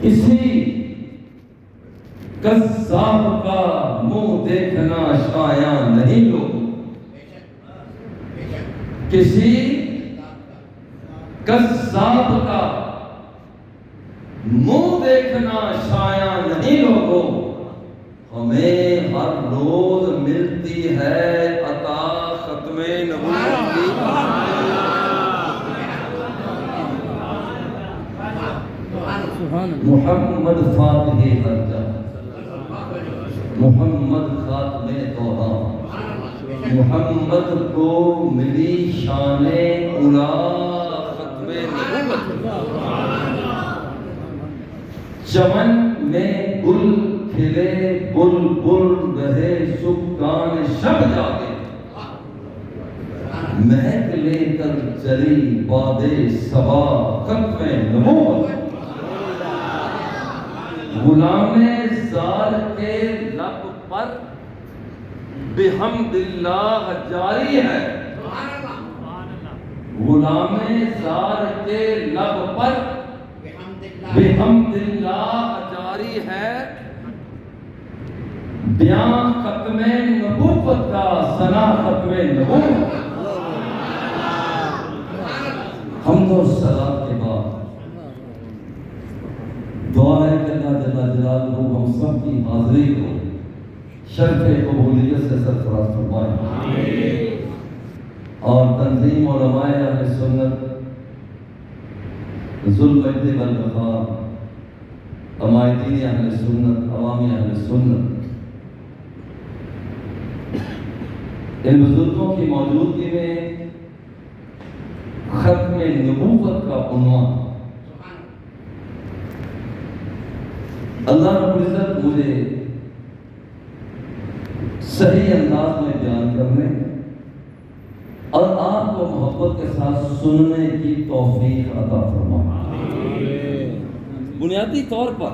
کسی قذاب کا منہ دیکھنا شایع نہیں لوگ، کسی قذاب کا منہ دیکھنا شایع نہیں لوگوں، ہمیں ہر روز ملتی ہے عطا ختم نبوت کی۔ محمد فاتح ہر جہاں، محمد خاتم توحا، محمد کو ملی شان اولا ختم نبوت۔ چمن میں گل کھلے بلبل رہے سکان شب جاگے، مہک لے کر چلی باد صبا ختم نبوت۔ غلام زال کے لب پر بحمد اللہ جاری ہے، غلام زال کے لب پر بحمد اللہ جاری ہے، بیان ختم نبوت کا ثنا ختم نبوت۔ حمد و صلات کے بعد دعا ہے کہ اللہ جل جلالہ ہم سب کی حاضری کو شرف قبولیت سے سرفراز فرمائے، اور تنظیم علماء اہل سنت ذوالمجد والوقار، عمائدین اہل سنت، عوامی اہل سنت، ان بزرگوں کی موجودگی میں ختم نبوت کا عنوان اللہ رب العزت مجھے صحیح انداز میں بیان کرنے اور آپ کو محبت کے ساتھ سننے کی توفیق عطا فرمائے۔ بنیادی طور پر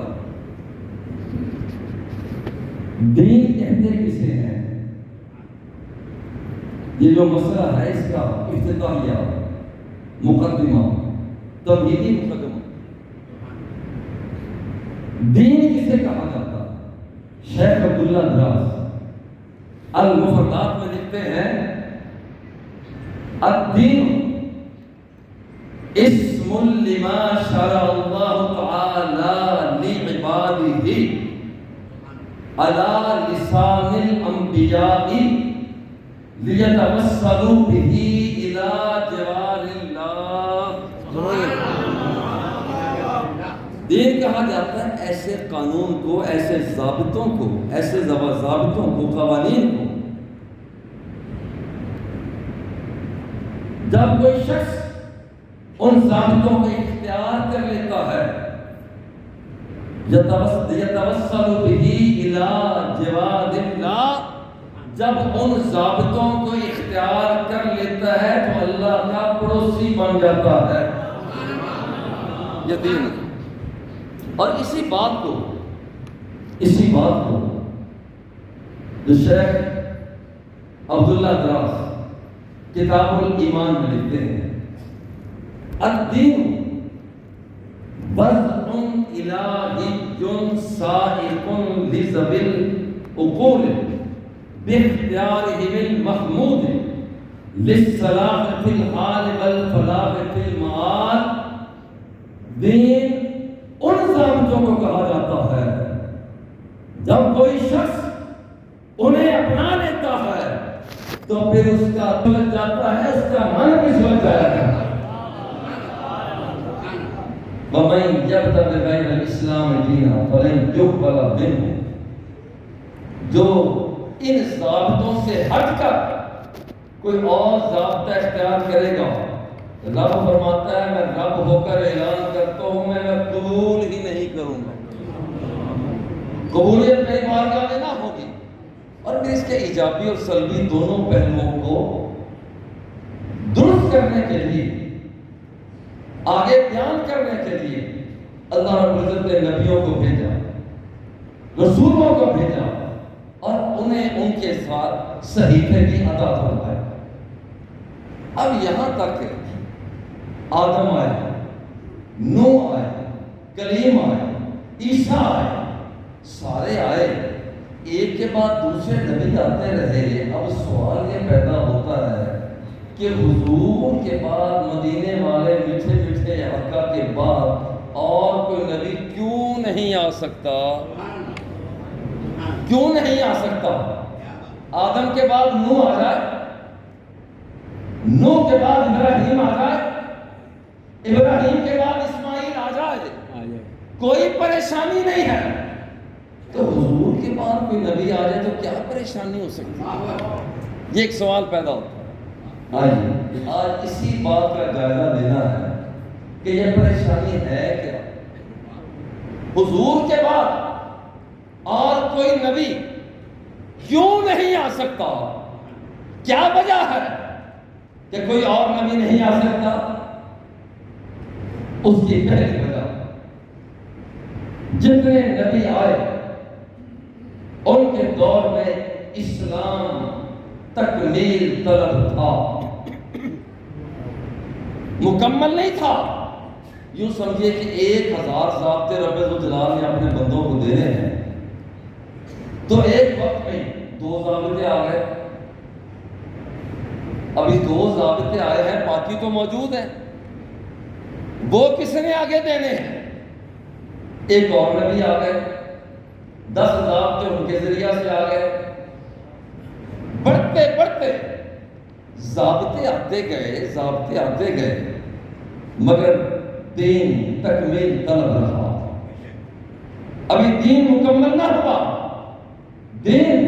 دین کہتے کسے ہیں، یہ جو مسئلہ ہے اس کا افتتاحیہ مقدمہ تمہیدی مقدمہ، دین کسے کہا جاتا؟ شیخ عبداللہ دراز المفردات میں لکھتے ہیں الدین اسم لما شرع اللہ تعالی لعبادہ علی لسان الانبیاء لیتوسلوا بہ الی جوار اللہ۔ دین کہا جاتا ہے ایسے قانون کو، ایسے ضابطوں کو، ایسے ضابطوں کو، قوانین کو جب کوئی شخص ان ضابطوں کو اختیار کر لیتا ہے، یتوسل بہ الی جوار اللہ، جب ان ضابطوں کو اختیار کر لیتا ہے تو اللہ کا پڑوسی بن جاتا ہے، یہ دین۔ اور اسی بات کو جو شیخ عبداللہ دراز کتاب الایمان میں لکھتے ہیں الدین وضع الہی سائق لذوی العقول باختیارہ المحمود للصلاح فی الحال والفلاح فی المعاد۔ دین ان ضابطوں کو کہا جاتا ہے جب کوئی شخص انہیں اپنا لیتا ہے تو پھر اس کا سلجھ جاتا ہے، اس کا من بھی سلجھ جاتا ہے۔ وَمَن يَبْتَغِ غَيْرَ الْإِسْلَامِ دِينًا فَلَن يُقْبَلَ مِنْهُ، جو ان ضابطوں سے ہٹ کر کوئی اور ضابطہ اختیار کرے گا، رب فرماتا ہے میں رب ہو کر اعلان کرتا ہوں میں قبول ہی نہیں کروں گا، قبولیت میری بارگاہ میں نہ ہوگی۔ اور پھر اس کے ایجابی اور سلبی دونوں پہلوؤں کو درست کرنے کے لیے، آگے بیان کرنے کے لیے اللہ رب العزت نے نبیوں کو بھیجا، رسولوں کو بھیجا، اور انہیں ان کے ساتھ صحیفے بھی عطا فرمائے۔ اب یہاں تک آدم آئے، نوح آئے، کلیم آئے، عیسیٰ آئے، سارے آئے، ایک کے بعد دوسرے نبی آتے رہے۔ اب سوال یہ پیدا ہوتا ہے کہ حضور کے بعد، مدینے والے میٹھے میٹھے آقا کے بعد اور کوئی نبی کیوں نہیں آ سکتا؟ کیوں نہیں آ سکتا؟ آدم کے بعد نوح آ جائے، نوح کے بعد ابراہیم آ جائے، ابراہیم کے بعد اسماعیل آ جائے، کوئی پریشانی نہیں ہے۔ تو حضور کے بعد کوئی نبی آ جائے تو کیا پریشانی ہو سکتی ہے؟ یہ ایک سوال پیدا ہوتا ہے۔ آئیے آج اسی بات کا جائزہ لینا ہے کہ یہ پریشانی ہے کیا؟ حضور کے بعد اور کوئی نبی کیوں نہیں آ سکتا؟ کیا وجہ ہے کہ کوئی اور نبی نہیں آ سکتا؟ اس کی پہلی وجہ، جتنے نبی آئے ان کے دور میں اسلام تکمیل طلب تھا، مکمل نہیں تھا۔ یوں سمجھے کہ 1000 ضابطے رب ذوالجلال نے اپنے بندوں کو دینے ہیں، تو ایک وقت میں 2 ضابطے آ گئے، ابھی 2 ضابطے آئے ہیں، باقی تو موجود ہیں، وہ کس نے آگے دینے ہیں؟ ایک اور نبی آ گئے، 10 ضابطے ان کے ذریعہ سے آ گئے، بڑھتے بڑھتے ضابطے آتے گئے، مگر دین تکمیل طلب رہا۔ ابھی دین مکمل نہ ہوا، دین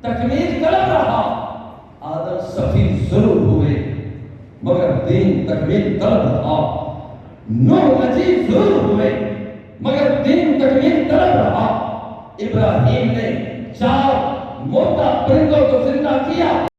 تکمیل طلب رہا۔ آدم صفی ضرور ہوئے مگر دین تکمیل طلب رہا، نوح نجی ضرور ہوئے مگر دین تکمیل طلب رہا، ابراہیم نے